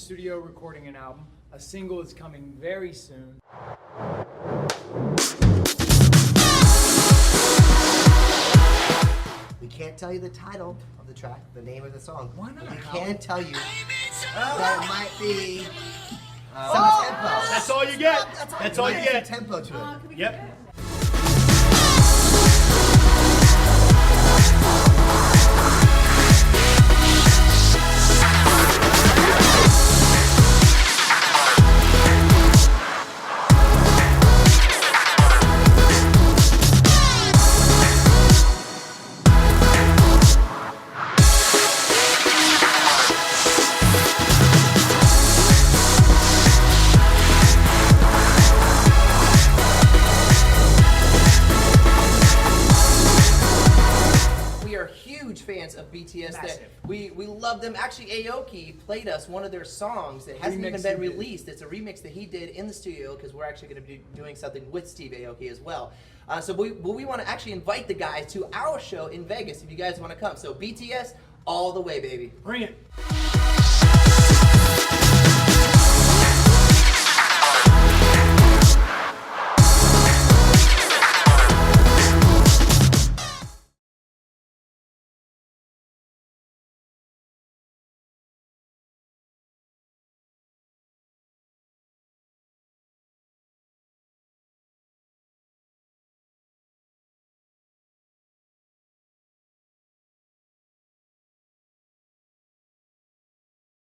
studio recording an album. A single is coming very soon. We can't tell you the title of the track, the name of the song. Why not? We can tell you that it might be some tempo. That's all you get. That's all you get. Some tempo to it. Yep. Fans of BTS. Massive. That we love them. Actually, Aoki played us one of their songs that hasn't Remix even been he did. released. It's a remix that he did in the studio because we're actually going to be doing something with Steve Aoki as well. So we want to actually invite the guys to our show in Vegas if you guys want to come. So BTS all the way, baby. Bring it.